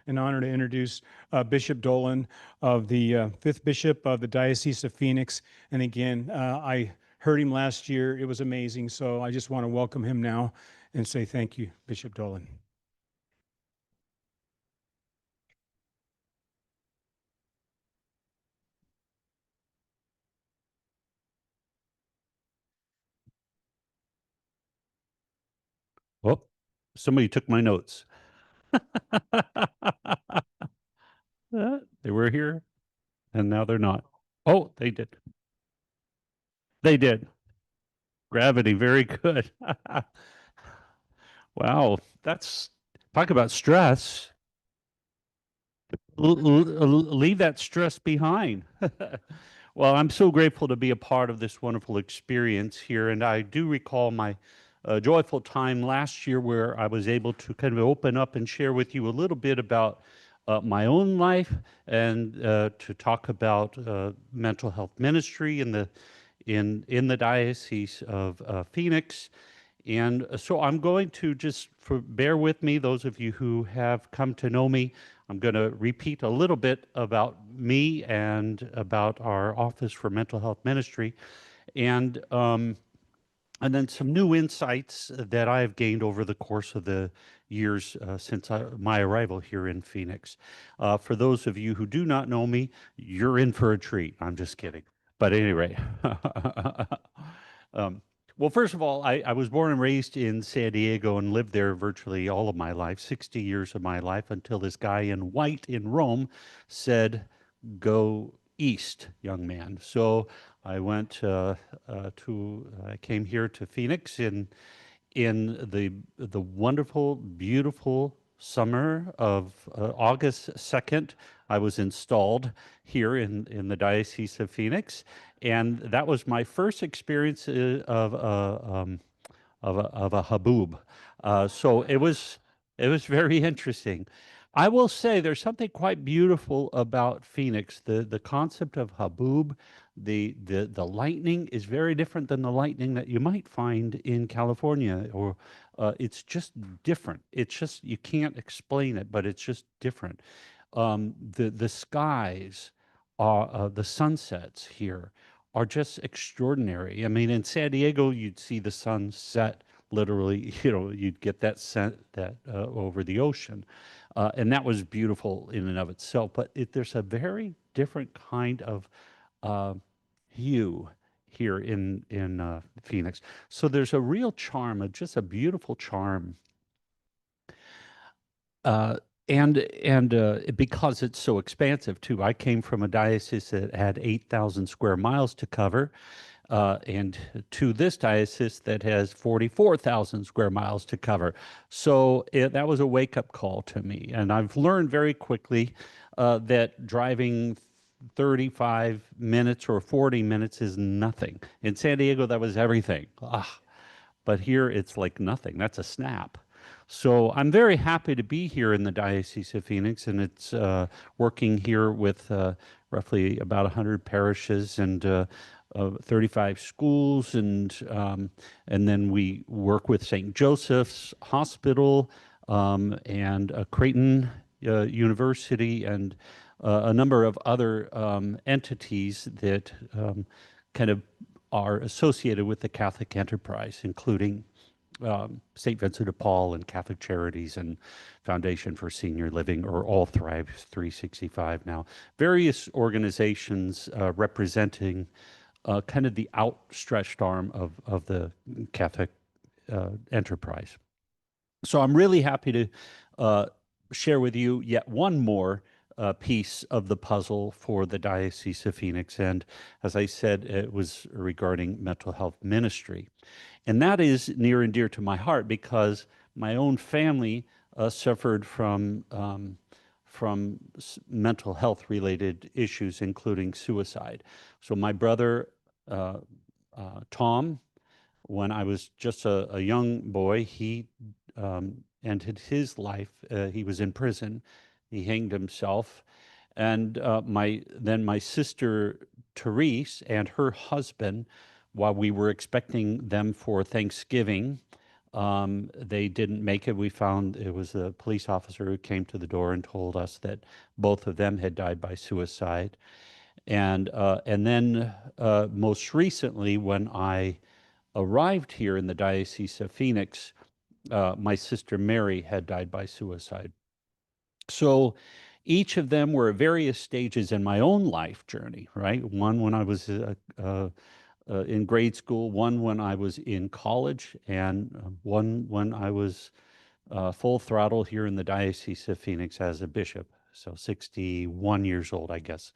an honor to introduce Bishop Dolan of the fifth bishop of the Diocese of Phoenix. And again, I heard him last year. It was amazing. So I just want to welcome him now and say thank you, Bishop Dolan. Oh, somebody took my notes. They were here and now they're not. Oh, they did. They did. Gravity, very good. Wow, that's talk about stress. Leave that stress behind. Well, I'm so grateful to be a part of this wonderful experience here. And I do recall my joyful time last year where I was able to kind of open up and share with you a little bit about my own life and to talk about mental health ministry in the Diocese of Phoenix. And so I'm going to just bear with me, those of you who have come to know me. I'm going to repeat a little bit about me and about our Office for Mental Health Ministry, and then some new insights that I have gained over the course of the years since my arrival here in Phoenix. For those of you who do not know me, you're in for a treat. I'm just kidding. But anyway, well, first of all, I was born and raised in San Diego and lived there virtually all of my life, 60 years of my life, until this guy in white in Rome said, "Go east, young man." So I went I came here to Phoenix in the wonderful, beautiful summer of August 2nd. I was installed here in the Diocese of Phoenix, and that was my first experience of a haboob. So it was very interesting. I will say there's something quite beautiful about Phoenix. The concept of haboob, the lightning is very different than the lightning that you might find in California, or it's just different. It's just you can't explain it, but it's just different. The skies, the sunsets here are just extraordinary. I mean, in San Diego, you'd see the sun set literally, you'd get that set that over the ocean. And that was beautiful in and of itself. But there's a very different kind of uh, hue here in Phoenix. So there's a real charm, just a beautiful charm. Uh, and because it's so expansive too, I came from a diocese that had 8,000 square miles to cover, and to this diocese that has 44,000 square miles to cover. So that was a wake-up call to me, and I've learned very quickly that driving 35 minutes or 40 minutes is nothing. In San Diego, that was everything. But here it's like nothing. That's a snap. So I'm very happy to be here in the Diocese of Phoenix, and it's working here with roughly about 100 parishes and 35 schools, and then we work with St. Joseph's Hospital and Creighton University and a number of other entities that kind of are associated with the Catholic enterprise, including St. Vincent de Paul and Catholic Charities and Foundation for Senior Living, or All Thrive 365 now. Various organizations representing kind of the outstretched arm of the Catholic enterprise. So I'm really happy to share with you yet one more piece of the puzzle for the Diocese of Phoenix. And as I said, it was regarding mental health ministry. And that is near and dear to my heart because my own family suffered from mental health related issues, including suicide. So my brother, Tom, when I was just a young boy, he ended his life. He was in prison. He hanged himself. And my sister Therese and her husband, while we were expecting them for Thanksgiving, They didn't make it. We found it was a police officer who came to the door and told us that both of them had died by suicide. And then most recently, when I arrived here in the Diocese of Phoenix, my sister Mary had died by suicide. So each of them were at various stages in my own life journey, right? One when I was in grade school, one when I was in college, and one when I was full throttle here in the Diocese of Phoenix as a bishop. So 61 years old, I guess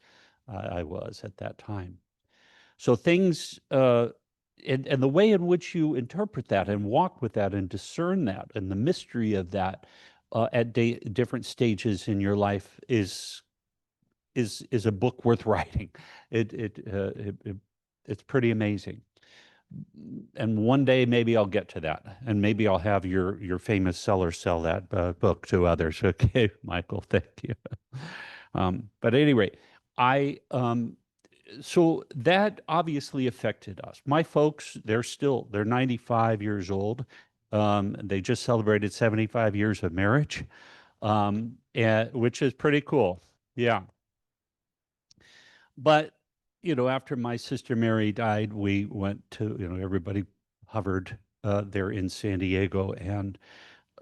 I was at that time. So things, and the way in which you interpret that and walk with that and discern that and the mystery of that at different stages in your life is a book worth writing. It's pretty amazing. And one day maybe I'll get to that, and maybe I'll have your famous seller sell that book to others. Okay, Michael, thank you. But at any rate, I so that obviously affected us. My folks, they're 95 years old. They just celebrated 75 years of marriage, which is pretty cool. Yeah. But, after my sister Mary died, we went to, everybody hovered there in San Diego. And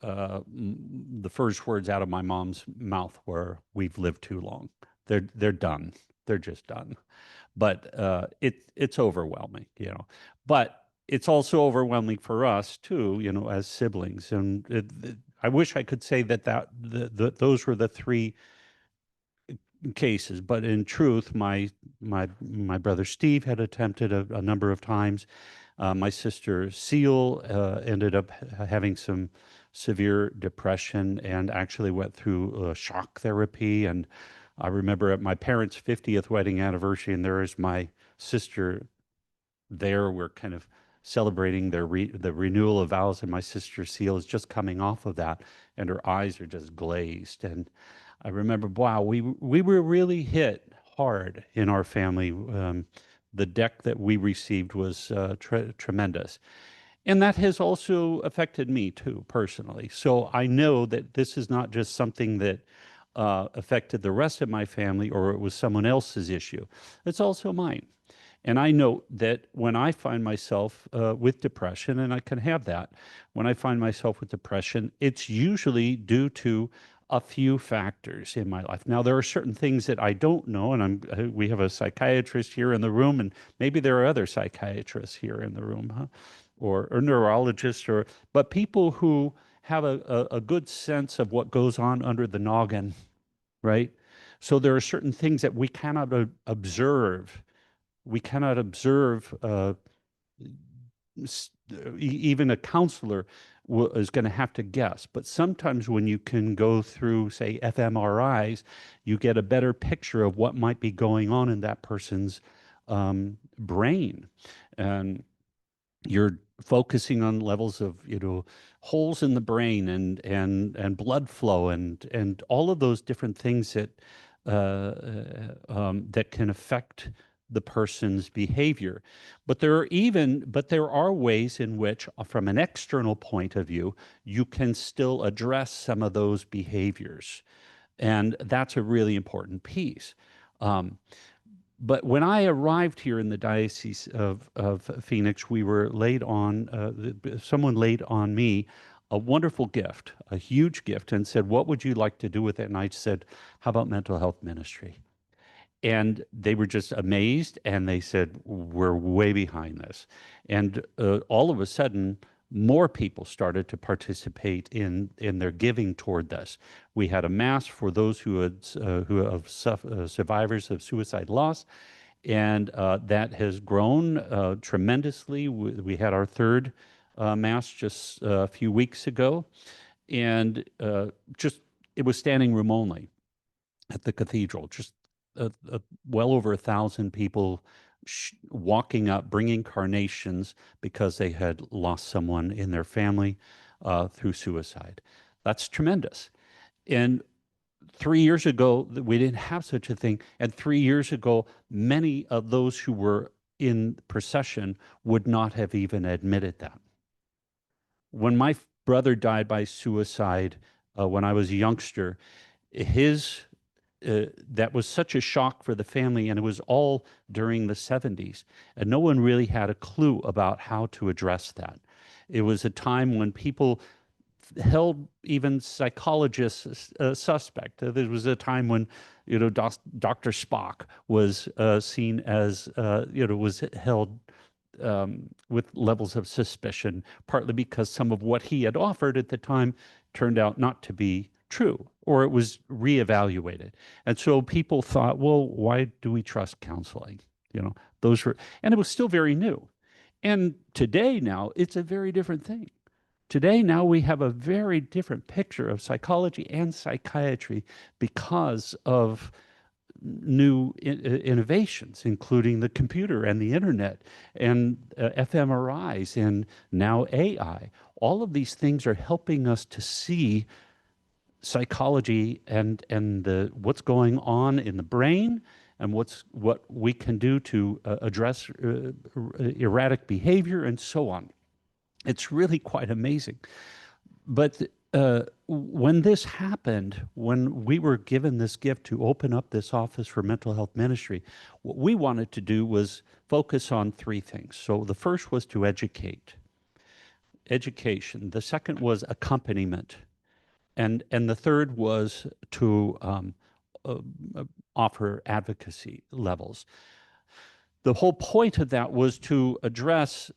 the first words out of my mom's mouth were, "We've lived too long. They're done. They're just done." But it's overwhelming. But it's also overwhelming for us too, as siblings. And I wish I could say that those were the three cases, but in truth, my brother Steve had attempted a number of times. My sister Seal ended up having some severe depression and actually went through shock therapy. And I remember at my parents' 50th wedding anniversary, and there is my sister there. We're kind of celebrating the renewal of vows, and my sister Seal is just coming off of that, and her eyes are just glazed. And I remember, wow, we were really hit hard in our family. The deck that we received was tremendous. And that has also affected me too, personally. So I know that this is not just something that affected the rest of my family or it was someone else's issue. It's also mine. And I note that when I find myself with depression, and I can have that, when I find myself with depression, it's usually due to a few factors in my life. Now, there are certain things that I don't know, and we have a psychiatrist here in the room, and maybe there are other psychiatrists here in the room, huh? Or neurologists, but people who have a good sense of what goes on under the noggin, right? So there are certain things that we cannot observe. We cannot observe, even a counselor is going to have to guess. But sometimes when you can go through, say, fMRIs, you get a better picture of what might be going on in that person's brain. And you're focusing on levels of, holes in the brain and blood flow and all of those different things that can affect the person's behavior. But there are ways in which, from an external point of view, you can still address some of those behaviors. And that's a really important piece. But when I arrived here in the Diocese of Phoenix, we were laid on, someone laid on me a wonderful gift, a huge gift, and said, "What would you like to do with it?" And I said, "How about mental health ministry?" And they were just amazed, and they said, "We're way behind this." And all of a sudden, more people started to participate in their giving toward this. We had a mass for those survivors of suicide loss, and that has grown tremendously. We had our third mass just a few weeks ago, and just it was standing room only at the cathedral. Just well over 1,000 people walking up, bringing carnations because they had lost someone in their family through suicide. That's tremendous. And 3 years ago, we didn't have such a thing. And 3 years ago, many of those who were in procession would not have even admitted that. when my brother died by suicide when I was a youngster, his that was such a shock for the family, and it was all during the 70s, and no one really had a clue about how to address that. It was a time when people held even psychologists suspect. There was a time when, Dr. Spock was seen as, was held with levels of suspicion, partly because some of what he had offered at the time turned out not to be true, or it was reevaluated. And so people thought, well, why do we trust counseling? You know, those were, and it was still very new. And today, now, it's a very different thing. Today, now we have a very different picture of psychology and psychiatry because of new innovations, including the computer and the internet and fMRIs and now AI. All of these things are helping us to see psychology and what's going on in the brain and what we can do to address erratic behavior and so on. It's really quite amazing. But when this happened, when we were given this gift to open up this office for mental health ministry, what we wanted to do was focus on three things. So the first was to education. The second was accompaniment. And the third was to uh, offer advocacy levels. The whole point of that was to address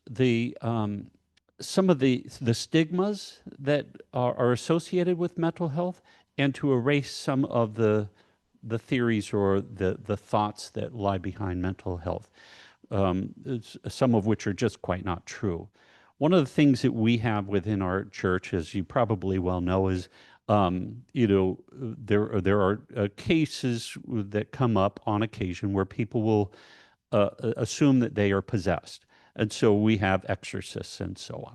some of the stigmas that are associated with mental health, and to erase some of the theories or the thoughts that lie behind mental health, some of which are just quite not true. One of the things that we have within our church, as you probably well know, is there are cases that come up on occasion where people will assume that they are possessed, and so we have exorcists and so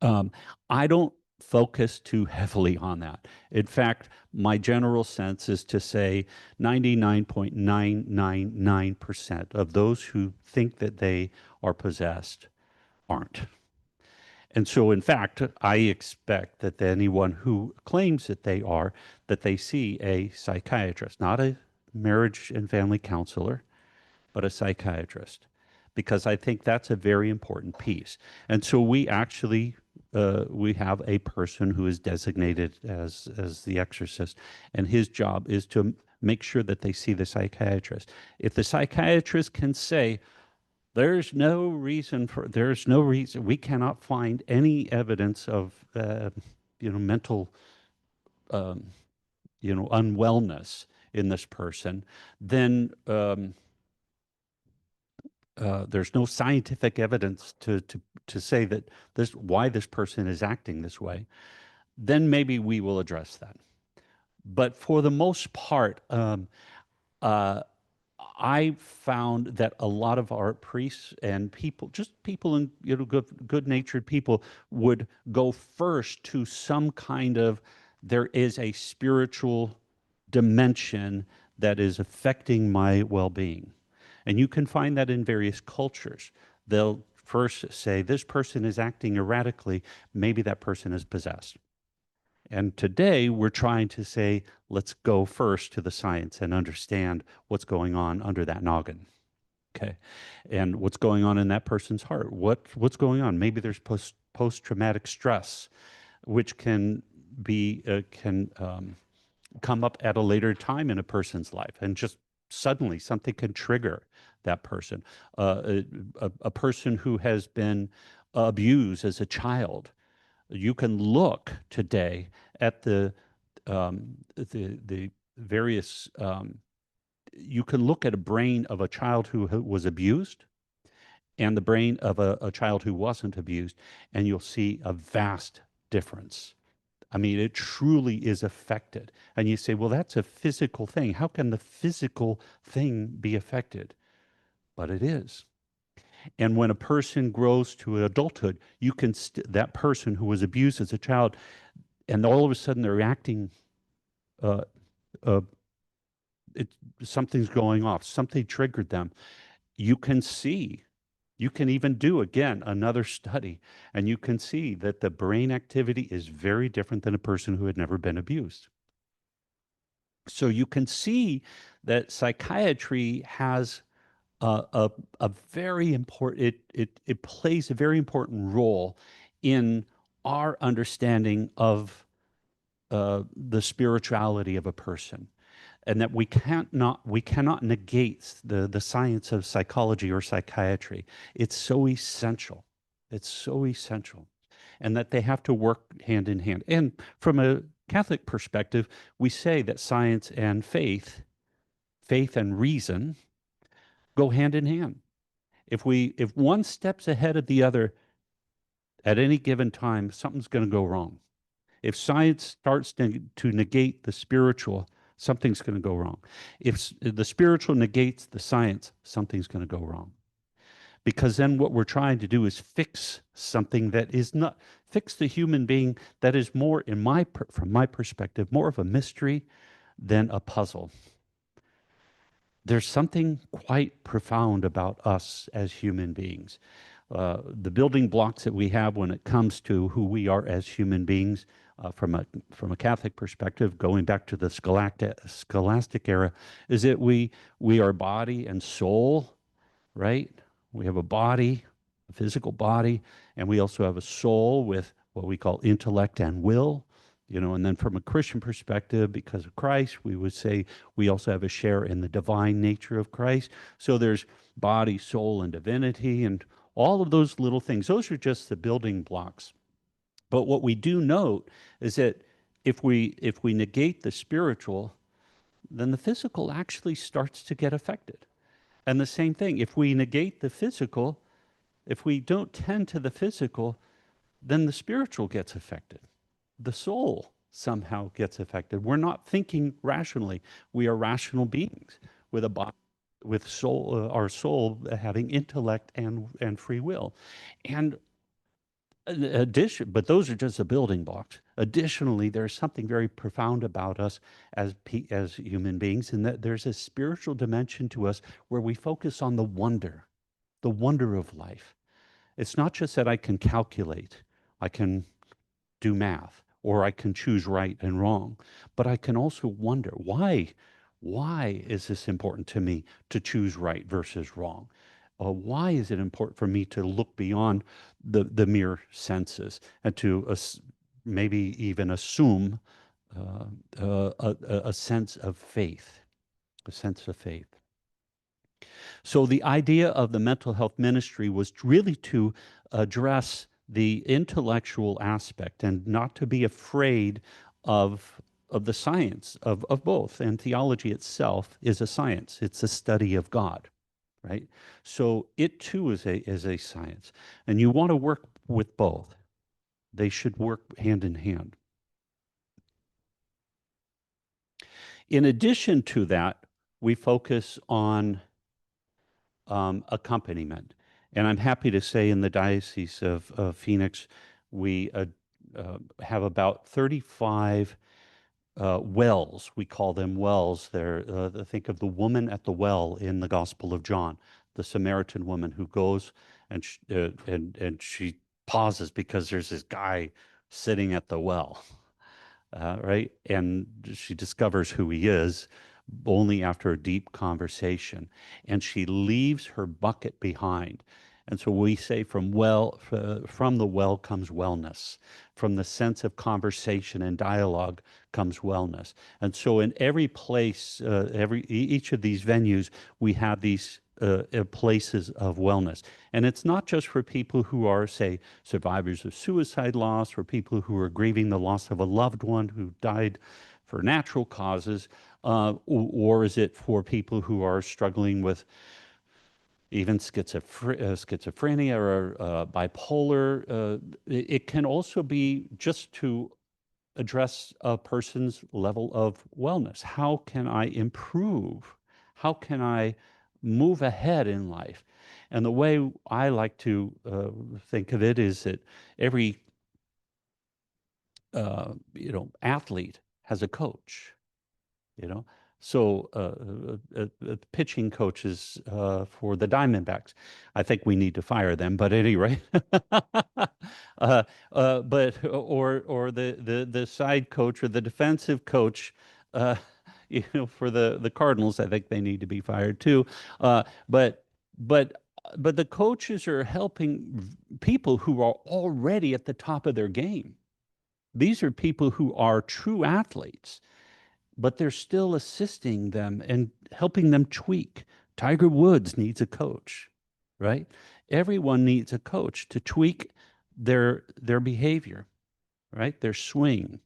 on. I don't focus too heavily on that. In fact, my general sense is to say 99.999% of those who think that they are possessed aren't. And so, in fact, I expect that anyone who claims that they see a psychiatrist, not a marriage and family counselor, but a psychiatrist, because I think that's a very important piece. And so we actually we have a person who is designated as the exorcist, and his job is to make sure that they see the psychiatrist. If the psychiatrist can say, there's no reason, we cannot find any evidence of mental unwellness in this person, then there's no scientific evidence to say that why this person is acting this way, then maybe we will address that. But for the most part, I found that a lot of our priests and people, just people and good-natured people, would go first to some kind of, there is a spiritual dimension that is affecting my well-being. And you can find that in various cultures. They'll first say, this person is acting erratically, maybe that person is possessed. And today we're trying to say, let's go first to the science and understand what's going on under that noggin. Okay. And what's going on in that person's heart. What's going on? Maybe there's post-traumatic stress, which can be come up at a later time in a person's life, and just suddenly something can trigger that person. A person who has been abused as a child, you can look today at the various. You can look at a brain of a child who was abused and the brain of a child who wasn't abused, and you'll see a vast difference. I mean, it truly is affected. And you say, well, that's a physical thing. How can the physical thing be affected? But it is. And when a person grows to adulthood, you can that person who was abused as a child, and all of a sudden they're acting, uh, uh, something's going off, something triggered them. You can see You can even do, again, another study, and you can see that the brain activity is very different than a person who had never been abused. So you can see that psychiatry has a very important, it plays a very important role in our understanding of the spirituality of a person, and that we cannot negate the science of psychology or psychiatry. It's so essential. It's so essential, and that they have to work hand in hand. And from a Catholic perspective, we say that science and faith and reason go hand in hand. If one steps ahead of the other at any given time, something's going to go wrong. If science starts to negate the spiritual, something's going to go wrong. If the spiritual negates the science, something's going to go wrong. Because then what we're trying to do is fix something that is not, fix the human being that is more, from my perspective, more of a mystery than a puzzle. There's something quite profound about us as human beings. The building blocks that we have when it comes to who we are as human beings, from a Catholic perspective, going back to the scholastic era, is that we are body and soul, right? We have a body, a physical body, and we also have a soul with what we call intellect and will. And then from a Christian perspective, because of Christ, we would say we also have a share in the divine nature of Christ. So there's body, soul, and divinity, and all of those little things. Those are just the building blocks. But what we do note is that if we negate the spiritual, then the physical actually starts to get affected. And the same thing, if we negate the physical, if we don't tend to the physical, then the spiritual gets affected. The soul somehow gets affected. We're not thinking rationally. We are rational beings with a body, with soul, our soul having intellect and free will. And but those are just the building blocks. Additionally, there's something very profound about us as human beings, in that there's a spiritual dimension to us where we focus on the wonder of life. It's not just that I can calculate, I can do math, or I can choose right and wrong, but I can also wonder why is this important to me to choose right versus wrong? Why is it important for me to look beyond the mere senses and to maybe even assume a sense of faith, a sense of faith? So the idea of the mental health ministry was really to address the intellectual aspect and not to be afraid of the science of both. And theology itself is a science. It's a study of God, right? So it too is a science. And you want to work with both. They should work hand in hand. In addition to that, we focus on accompaniment. And I'm happy to say in the Diocese of Phoenix, we have about 35 wells. We call them wells. Think of the woman at the well in the Gospel of John, the Samaritan woman who goes and she pauses because there's this guy sitting at the well, right? And she discovers who he is only after a deep conversation, and she leaves her bucket behind. And so we say from the well comes wellness. From the sense of conversation and dialogue comes wellness. And so in every place, each of these venues, we have these places of wellness. And it's not just for people who are, say, survivors of suicide loss, or people who are grieving the loss of a loved one who died for natural causes, or is it for people who are struggling with even schizophrenia or bipolar? It can also be just to address a person's level of wellness. How can I improve? How can I move ahead in life? And the way I like to think of it is that every athlete has a coach. So, pitching coaches for the Diamondbacks, I think we need to fire them. But at any rate, but or the side coach or the defensive coach, uh, for the Cardinals, I think they need to be fired too. Uh, but but but the coaches are helping people who are already at the top of their game. These are people who are true athletes, but they're still assisting them and helping them tweak. Tiger Woods needs a coach, right? Everyone needs a coach to tweak their behavior, right? Their swing,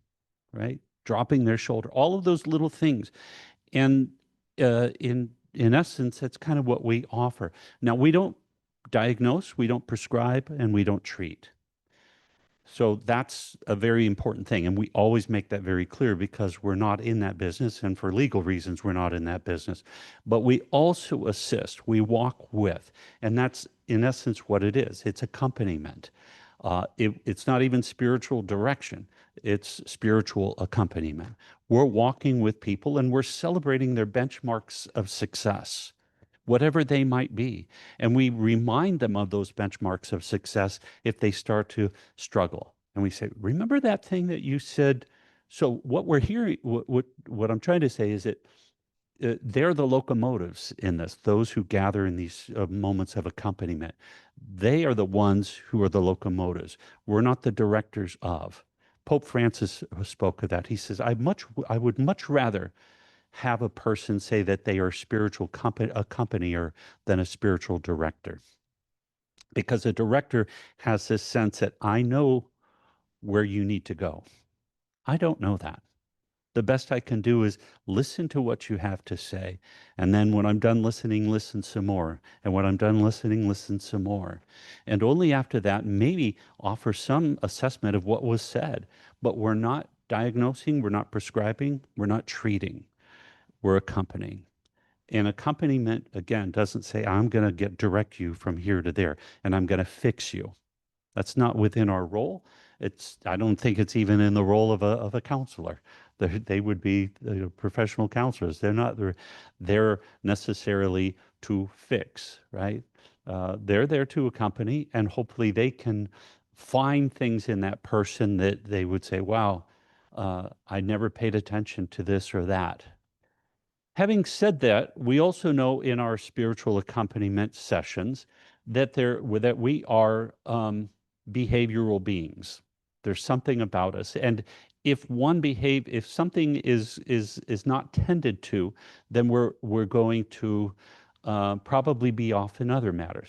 right? Dropping their shoulder, all of those little things. And in essence, that's kind of what we offer. Now, we don't diagnose, we don't prescribe, and we don't treat. So that's a very important thing. And we always make that very clear because we're not in that business. And for legal reasons, we're not in that business. But we also assist, we walk with. And that's in essence what it is, it's accompaniment. It's not even spiritual direction, it's spiritual accompaniment. We're walking with people and we're celebrating their benchmarks of success, whatever they might be. And we remind them of those benchmarks of success if they start to struggle. And we say, remember that thing that you said? So what we're hearing, what I'm trying to say is that they're the locomotives in this, those who gather in these moments of accompaniment. They are the ones who are the locomotives. We're not the directors of. Pope Francis spoke of that. He says, I would much rather have a person say that they are a spiritual accompanier than a spiritual director. Because a director has this sense that I know where you need to go. I don't know that. The best I can do is listen to what you have to say. And then when I'm done listening, listen some more. And when I'm done listening, listen some more. And only after that, maybe offer some assessment of what was said. But we're not diagnosing, we're not prescribing, we're not treating, we're accompanying. And accompaniment, again, doesn't say, I'm going to direct you from here to there and I'm going to fix you. That's not within our role. I don't think it's even in the role of a counselor. They would be professional counselors. They're necessarily to fix, right? They're there to accompany, and hopefully they can find things in that person that they would say, wow, I never paid attention to this or that. Having said that, we also know in our spiritual accompaniment sessions that we are behavioral beings. There's something about us, and if something is not tended to, then we're going to probably be off in other matters.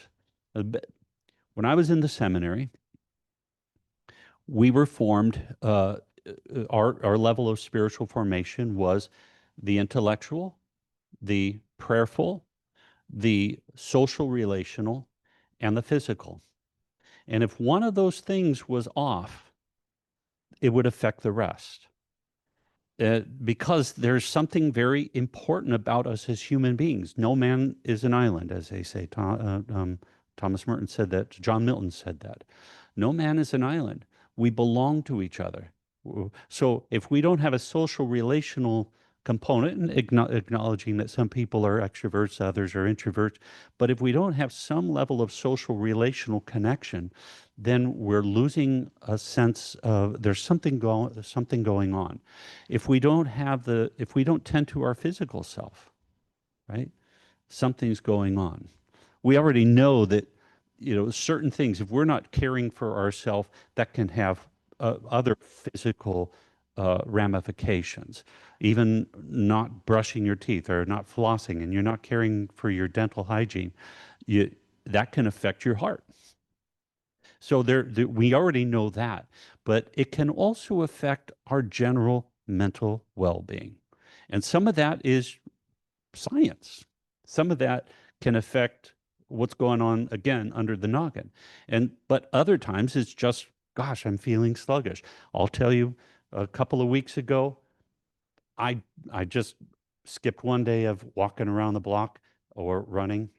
When I was in the seminary, we were formed. Our level of spiritual formation was the intellectual, the prayerful, the social relational, and the physical. And if one of those things was off, it would affect the rest. Because there's something very important about us as human beings. No man is an island, as they say. Thomas Merton said that. John Milton said that. No man is an island. We belong to each other. So if we don't have a social relational component, and acknowledging that some people are extroverts, others are introverts, but if we don't have some level of social relational connection, then we're losing a sense of there's something going on. If we don't tend to our physical self, right? Something's going on. We already know that, certain things, if we're not caring for ourselves, that can have other physical ramifications. Even not brushing your teeth or not flossing, and you're not caring for your dental hygiene, that can affect your heart. So we already know that, but it can also affect our general mental well-being. And some of that is science. Some of that can affect what's going on, again, under the noggin. But other times it's just, gosh, I'm feeling sluggish. I'll tell you, a couple of weeks ago, I just skipped one day of walking around the block or running.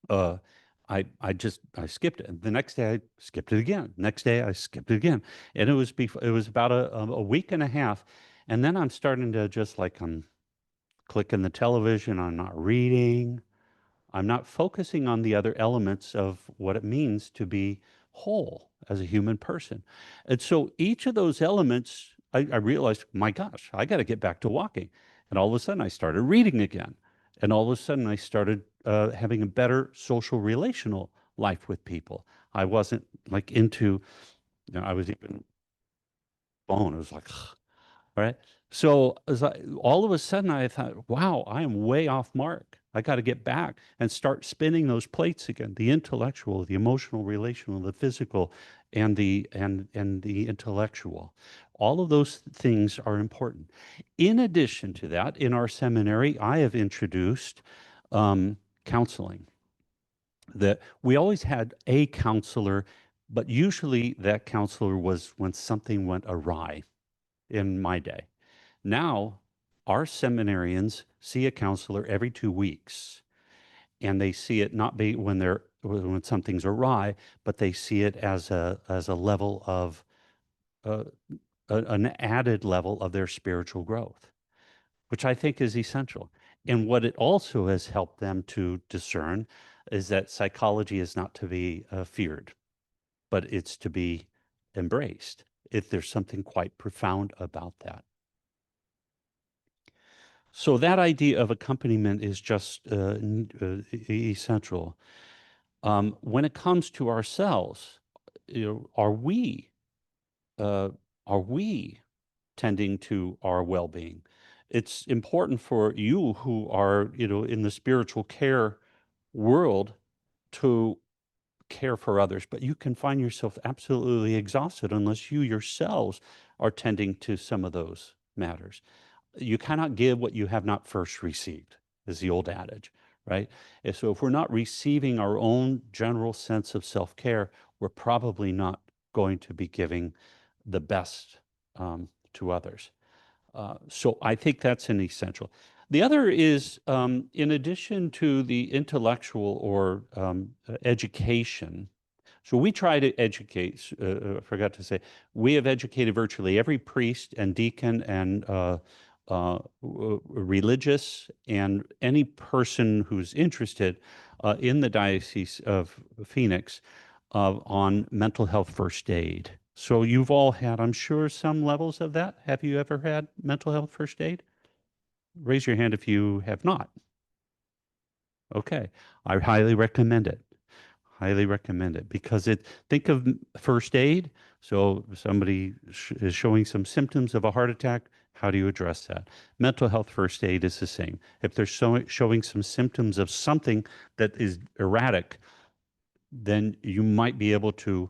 I skipped it. The next day I skipped it again. Next day I skipped it again. And it was about a week and a half. And then I'm starting to just like, clicking the television. I'm not reading. I'm not focusing on the other elements of what it means to be whole as a human person. And so each of those elements, I realized, my gosh, I got to get back to walking. And all of a sudden, I started reading again. And all of a sudden, I started having a better social relational life with people. I wasn't like into, I was even phone. It was like, right? So as all of a sudden, I thought, wow, I am way off mark. I got to get back and start spinning those plates again, the intellectual, the emotional, relational, the physical, and the intellectual. All of those things are important. In addition to that, in our seminary, I have introduced counseling. That we always had a counselor, but usually that counselor was when something went awry in my day. Now, our seminarians see a counselor every 2 weeks, and they see it not be when something's awry, but they see it as a level of uh, an added level of their spiritual growth, which I think is essential. And what it also has helped them to discern is that psychology is not to be feared, but it's to be embraced. If there's something quite profound about that. So that idea of accompaniment is just essential. When it comes to ourselves, are uh, we tending to our well-being? It's important for you who are, in the spiritual care world to care for others, but you can find yourself absolutely exhausted unless you yourselves are tending to some of those matters. You cannot give what you have not first received, is the old adage, right? And so if we're not receiving our own general sense of self-care, we're probably not going to be giving the best to others. So I think that's an essential. The other is, in addition to the intellectual or education, so we try to educate, I forgot to say, we have educated virtually every priest and deacon and religious and any person who's interested in the Diocese of Phoenix on mental health first aid. So you've all had, I'm sure, some levels of that. Have you ever had mental health first aid? Raise your hand if you have not. Okay, I highly recommend it. Highly recommend it because think of first aid. So somebody is showing some symptoms of a heart attack. How do you address that? Mental health first aid is the same. If they're showing some symptoms of something that is erratic, then you might be able to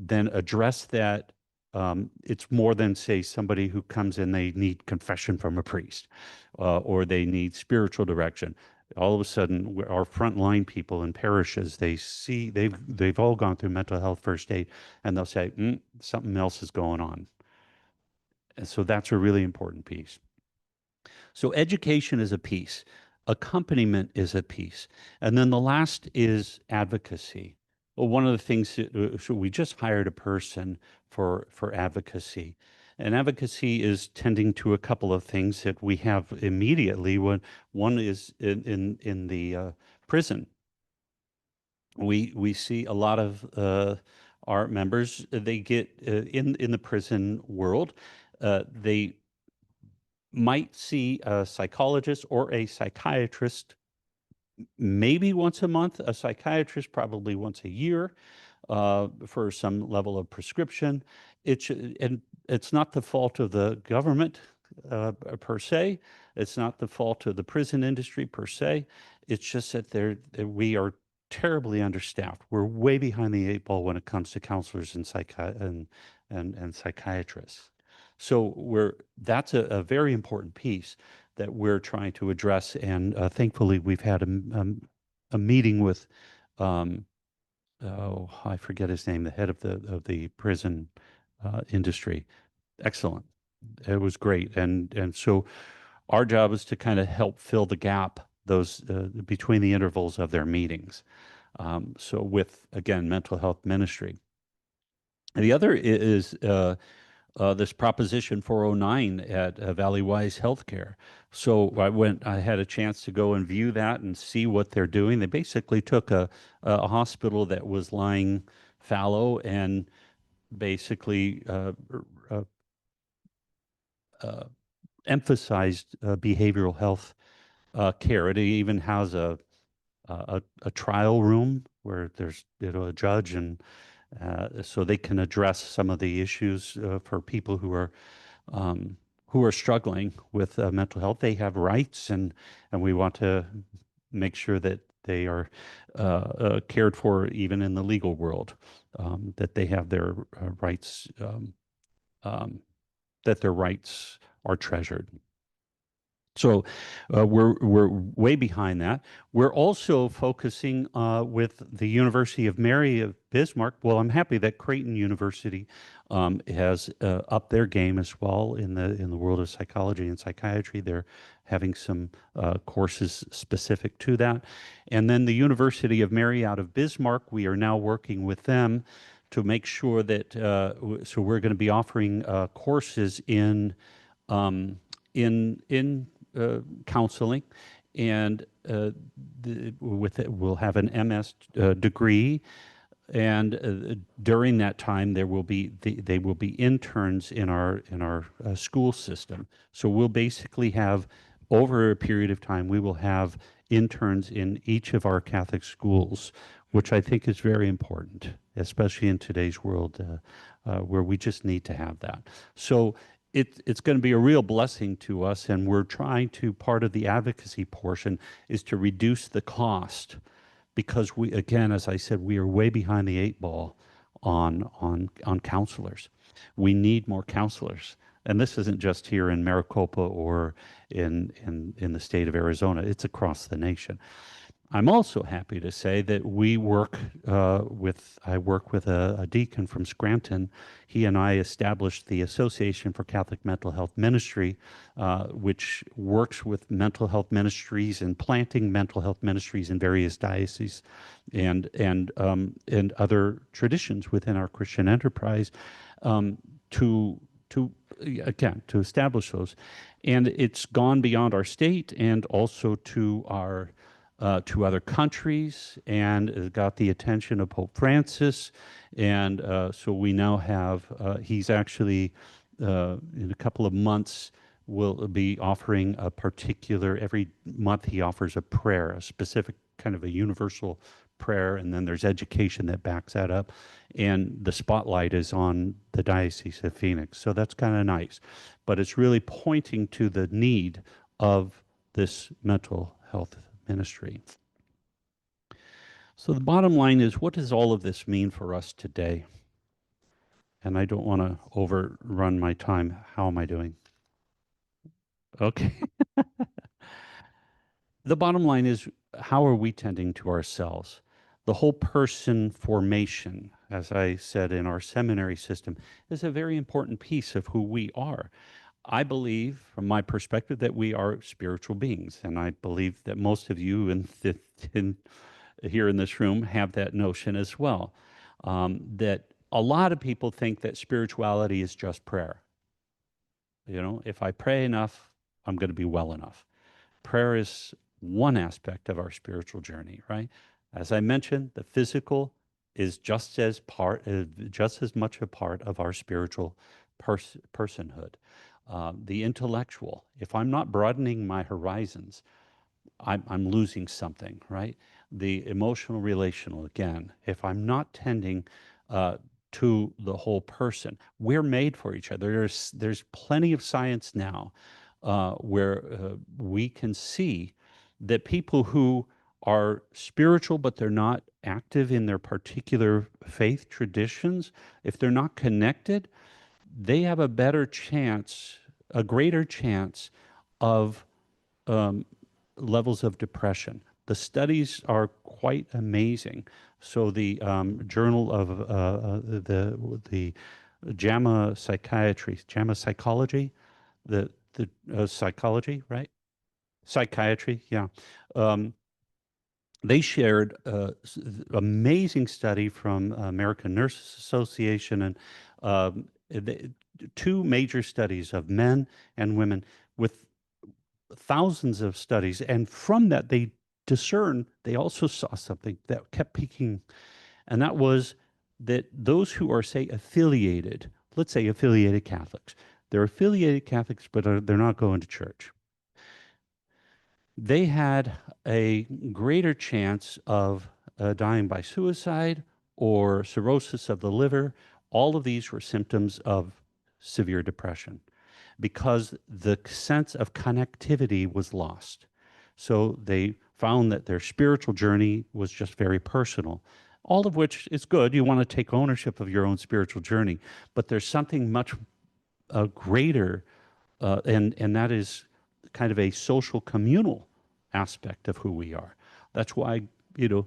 then address that. It's more than, say, somebody who comes in, they need confession from a priest, or they need spiritual direction. All of a sudden, our frontline people in parishes, they've all gone through mental health first aid, and they'll say, something else is going on. And so that's a really important piece. So education is a piece, accompaniment is a piece, and then the last is advocacy. Well, one of the things so we just hired a person for advocacy, and advocacy is tending to a couple of things that we have immediately. One is in the prison. We see a lot of our members. They get in the prison world. They might see a psychologist or a psychiatrist maybe once a month, a psychiatrist probably once a year for some level of prescription. And it's not the fault of the government per se. It's not the fault of the prison industry per se. It's just that we are terribly understaffed. We're way behind the eight ball when it comes to counselors and psychiatrists. So that's a very important piece that we're trying to address. And thankfully, we've had a meeting with, oh, I forget his name, the head of the prison industry. Excellent. It was great. And so our job is to kind of help fill the gap those between the intervals of their meetings. So with, again, mental health ministry. And the other is this Proposition 409 at Valleywise Healthcare. So I had a chance to go and view that and see what they're doing. They basically took a hospital that was lying fallow and basically uh, uh, emphasized behavioral health care. It even has a trial room where there's a judge, and so they can address some of the issues for people um, who are struggling with mental health. They have rights, and we want to make sure that they are cared for even in the legal world, that they have their rights, um, that their rights are treasured. So we're way behind that. We're also focusing with the University of Mary of Bismarck. Well, I'm happy that Creighton University has upped their game as well in the world of psychology and psychiatry. They're having some courses specific to that. And then the University of Mary out of Bismarck, we are now working with them to make sure that so we're going to be offering courses um, in counseling, and with it, we'll have an MS degree, and during that time there will be they will be interns in our school system. So we'll basically have, over a period of time, we will have interns in each of our Catholic schools, which I think is very important, especially in today's world, where we just need to have that. So it's going to be a real blessing to us, and we're trying to, part of the advocacy portion is to reduce the cost, because we, again, as I said, we are way behind the eight ball on counselors. We need more counselors. And this isn't just here in Maricopa or in the state of Arizona, it's across the nation. I'm also happy to say that I work with a deacon from Scranton. He and I established the Association for Catholic Mental Health Ministry, which works with mental health ministries and planting mental health ministries in various dioceses and other traditions within our Christian enterprise, um, to again, to establish those. And it's gone beyond our state and also to other countries, and it got the attention of Pope Francis. And so we now have, he's actually, in a couple of months, will be offering a particular, every month he offers a prayer, a specific kind of a universal prayer, and then there's education that backs that up. And the spotlight is on the Diocese of Phoenix. So that's kind of nice. But it's really pointing to the need of this mental health ministry. So the bottom line is, what does all of this mean for us today? And I don't want to overrun my time. How am I doing? Okay. The bottom line is, how are we tending to ourselves? The whole person formation, as I said in our seminary system, is a very important piece of who we are. I believe, from my perspective, that we are spiritual beings, and I believe that most of you here in this room have that notion as well. That a lot of people think that spirituality is just prayer. You know, if I pray enough, I'm going to be well enough. Prayer is one aspect of our spiritual journey, right? As I mentioned, the physical is just as much a part of our spiritual personhood. The intellectual, if I'm not broadening my horizons, I'm losing something, right? The emotional, relational, again, if I'm not tending to the whole person, we're made for each other. There's plenty of science now where we can see that people who are spiritual but they're not active in their particular faith traditions, if they're not connected, they have a better chance, a greater chance of um, levels of depression. The studies are quite amazing. So the Journal of the JAMA Psychology, the psychology, right? Psychiatry, yeah. Um, they shared amazing study from American Nurses Association, and two major studies of men and women with thousands of studies. And from that, they also saw something that kept peaking. And that was that those who are, say, affiliated, let's say affiliated Catholics, they're affiliated Catholics, but they're not going to church. They had a greater chance of dying by suicide or cirrhosis of the liver. All of these were symptoms of severe depression because the sense of connectivity was lost. So they found that their spiritual journey was just very personal, all of which is good. You want to take ownership of your own spiritual journey, but there's something much greater, and that is kind of a social communal aspect of who we are. That's why, you know,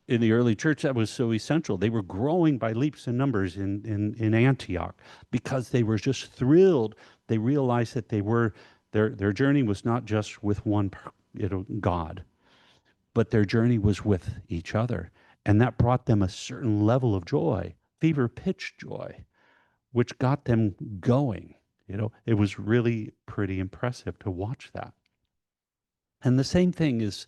in the early church, that was so essential. They were growing by leaps and numbers in Antioch because they were just thrilled. They realized that their journey was not just with one, God, but their journey was with each other. And that brought them a certain level of joy, fever pitch joy, which got them going. It was really pretty impressive to watch that. And the same thing is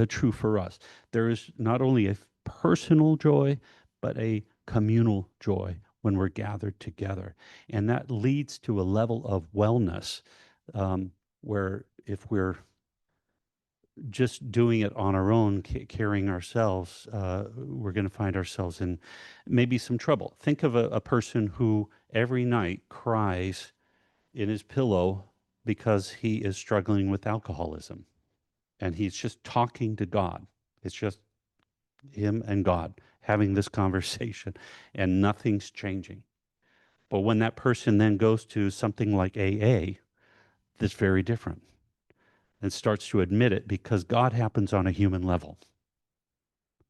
true for us. There is not only a personal joy, but a communal joy when we're gathered together. And that leads to a level of wellness where if we're just doing it on our own, carrying ourselves, we're going to find ourselves in maybe some trouble. Think of a person who every night cries in his pillow because he is struggling with alcoholism and he's just talking to God. It's just him and God having this conversation and nothing's changing. But when that person then goes to something like AA, that's very different and starts to admit it because God happens on a human level,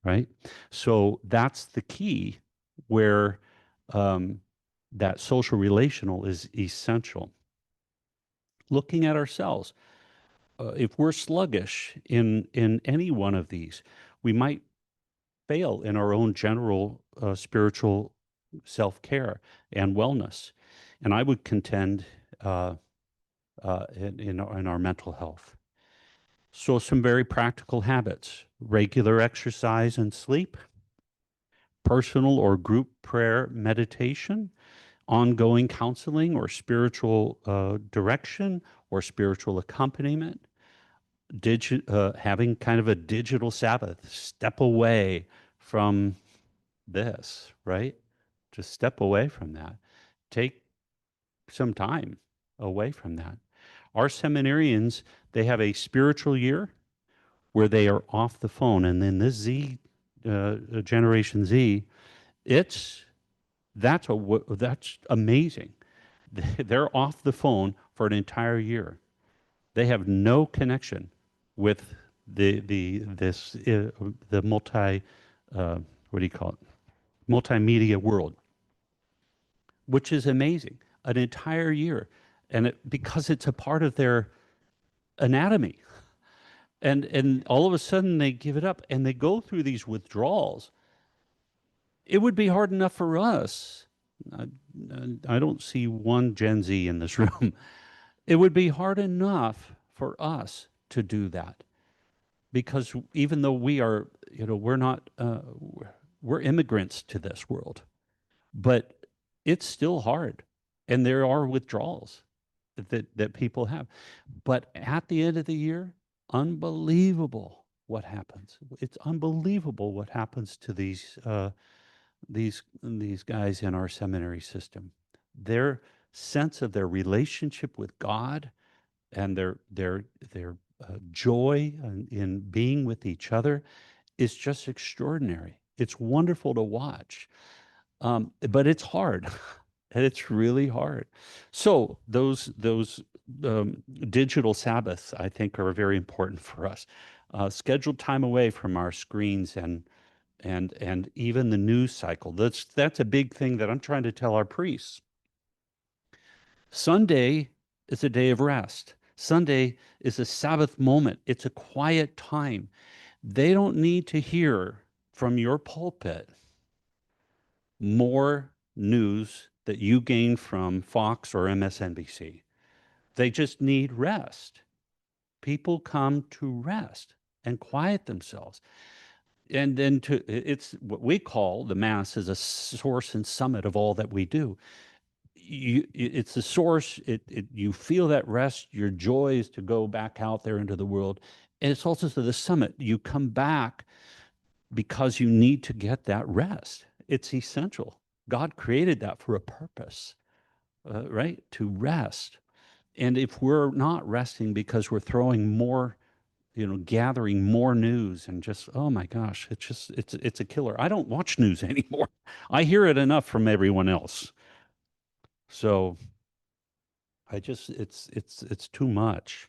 right? So that's the key where that social relational is essential. Looking at ourselves, if we're sluggish in any one of these, we might fail in our own general spiritual self-care and wellness. And I would contend in our mental health. So some very practical habits: regular exercise and sleep, personal or group prayer meditation, ongoing counseling or spiritual direction or spiritual accompaniment, having kind of a digital Sabbath, step away from this, right? Just step away from that. Take some time away from that. Our seminarians, they have a spiritual year where they are off the phone. And then this Generation Z, that's amazing. They're off the phone for an entire year. They have no connection with the what do you call it? Multimedia world, which is amazing. An entire year, and because it's a part of their anatomy, and all of a sudden they give it up and they go through these withdrawals. It would be hard enough for us. I, I don't see one Gen Z in this room. It would be hard enough for us to do that because even though we are, we're not, we're immigrants to this world, but it's still hard. And there are withdrawals that people have. But at the end of the year, unbelievable what happens. It's unbelievable what happens to these guys in our seminary system. Their sense of their relationship with God and their joy in being with each other is just extraordinary. It's wonderful to watch, but it's hard. And it's really hard. So those digital Sabbaths, I think, are very important for us. Scheduled time away from our screens and even the news cycle. That's a big thing that I'm trying to tell our priests. Sunday is a day of rest. Sunday is a Sabbath moment. It's a quiet time. They don't need to hear from your pulpit more news that you gain from Fox or MSNBC. They just need rest. People come to rest and quiet themselves. And then it's what we call the Mass is a source and summit of all that we do. It's the source. You feel that rest. Your joy is to go back out there into the world. And it's also to the summit. You come back because you need to get that rest. It's essential. God created that for a purpose, right? To rest. And if we're not resting because we're throwing more, gathering more news and just, oh my gosh, it's a killer. I don't watch news anymore. I hear it enough from everyone else. So it's too much.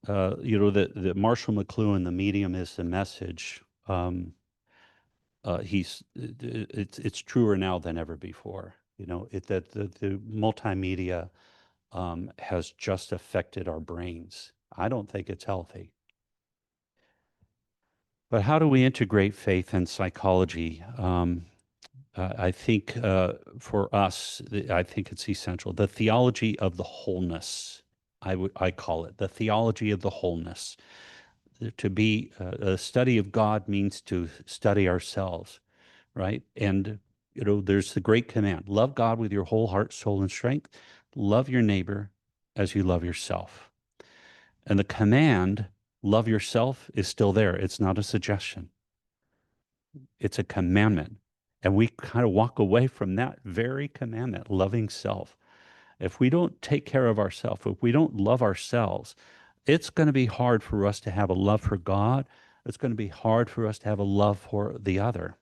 The Marshall McLuhan, the medium is the message. It's truer now than ever before. That the multimedia has just affected our brains. I don't think it's healthy. But how do we integrate faith and psychology? I think for us, I think it's essential. The theology of the wholeness, I call it the theology of the wholeness. To be a study of God means to study ourselves, right? And there's the great command: love God with your whole heart, soul, and strength. Love your neighbor as you love yourself. And the command, love yourself, is still there. It's not a suggestion. It's a commandment. And we kind of walk away from that very commandment, loving self. If we don't take care of ourselves, if we don't love ourselves, it's going to be hard for us to have a love for God. It's going to be hard for us to have a love for the other,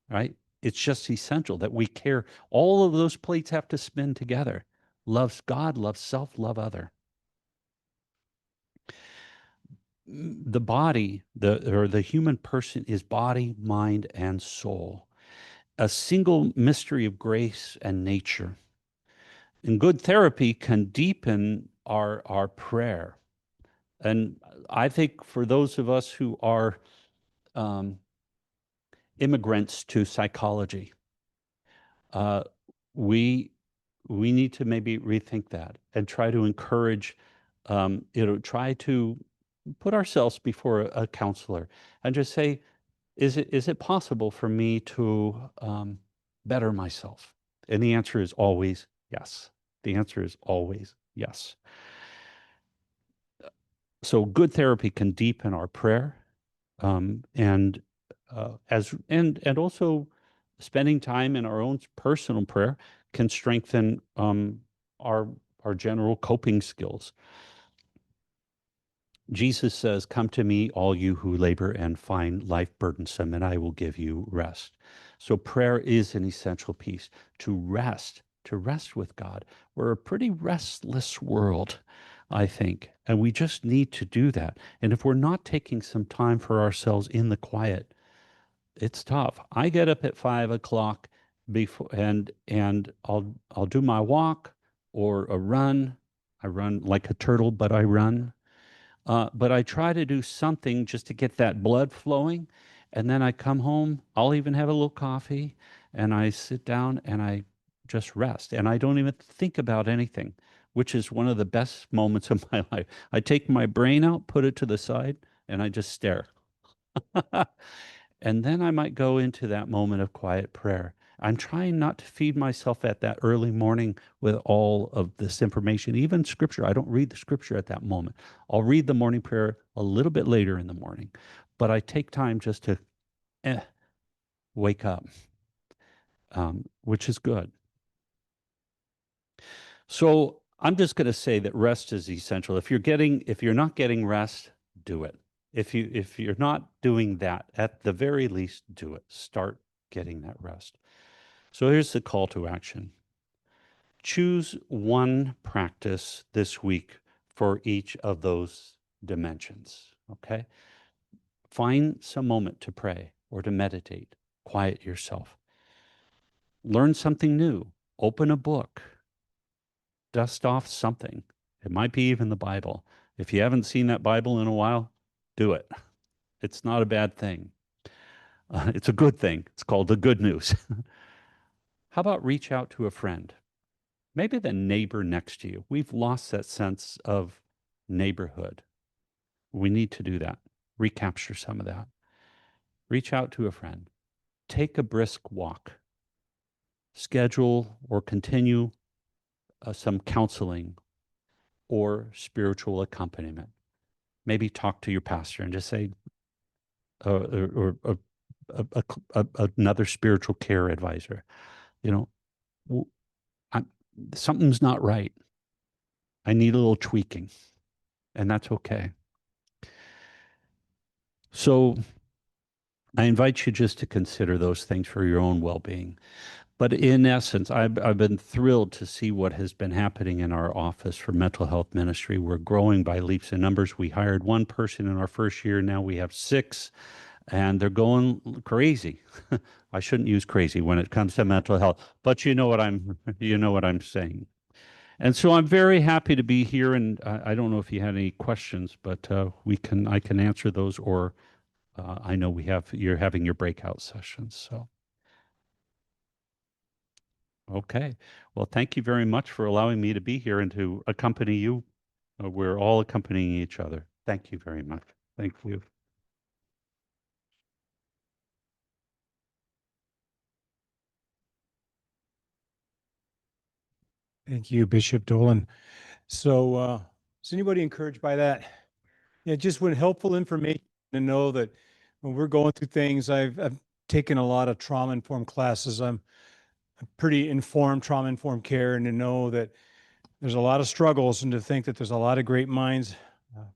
right? It's just essential that we care. All of those plates have to spin together. Loves God, love self, love other. The body, the human person is body, mind, and soul, a single mystery of grace and nature. And good therapy can deepen our prayer. And I think for those of us who are um, immigrants to psychology, uh, we we need to maybe rethink that and try to encourage, try to put ourselves before a counselor and just say, is it possible for me to better myself? And the answer is always yes. The answer is always yes. So good therapy can deepen our prayer, and and also spending time in our own personal prayer can strengthen our our general coping skills. Jesus says, "Come to me, all you who labor and find life burdensome, and I will give you rest." So prayer is an essential piece to rest with God. We're a pretty restless world, I think, and we just need to do that. And if we're not taking some time for ourselves in the quiet, it's tough. I get up at 5 o'clock before, and I'll do my walk or a run. I run like a turtle, but I run. But I try to do something just to get that blood flowing. And then I come home, I'll even have a little coffee, and I sit down and I just rest. And I don't even think about anything, which is one of the best moments of my life. I take my brain out, put it to the side, and I just stare. And then I might go into that moment of quiet prayer. I'm trying not to feed myself at that early morning with all of this information, even scripture. I don't read the scripture at that moment. I'll read the morning prayer a little bit later in the morning, but I take time just to wake up, which is good. So I'm just going to say that rest is essential. If you're not getting rest, do it. If you're not doing that, at the very least, do it. Start getting that rest. So here's the call to action. Choose one practice this week for each of those dimensions. Okay? Find some moment to pray or to meditate. Quiet yourself. Learn something new. Open a book. Dust off something. It might be even the Bible. If you haven't seen that Bible in a while, do it. It's not a bad thing. It's a good thing. It's called the good news. How about reach out to a friend? Maybe the neighbor next to you. We've lost that sense of neighborhood. We need to do that, recapture some of that. Reach out to a friend. Take a brisk walk. Schedule or continue some counseling or spiritual accompaniment. Maybe talk to your pastor and just say, or another spiritual care advisor, you know, something's not right. I need a little tweaking, and that's okay. So I invite you just to consider those things for your own well-being. But in essence, I've been thrilled to see what has been happening in our office for mental health ministry. We're growing by leaps and numbers. We hired one person in our first year. Now we have 6, and they're going crazy. I shouldn't use crazy when it comes to mental health, but you know what I'm saying. And so I'm very happy to be here. And I don't know if you had any questions, but I can answer those, or I know you're having your breakout sessions. So. Okay. Well, thank you very much for allowing me to be here and to accompany you. We're all accompanying each other. Thank you very much. Thank you. Thank you, Bishop Dolan. So, is anybody encouraged by that? Yeah, just when helpful information to know that when we're going through things, I've taken a lot of trauma-informed classes. I'm pretty informed, trauma-informed care, and to know that there's a lot of struggles, and to think that there's a lot of great minds,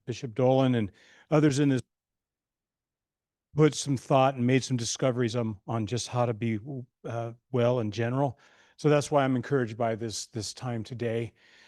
Bishop Dolan and others in this, put some thought and made some discoveries on just how to be well in general. So that's why I'm encouraged by this time today.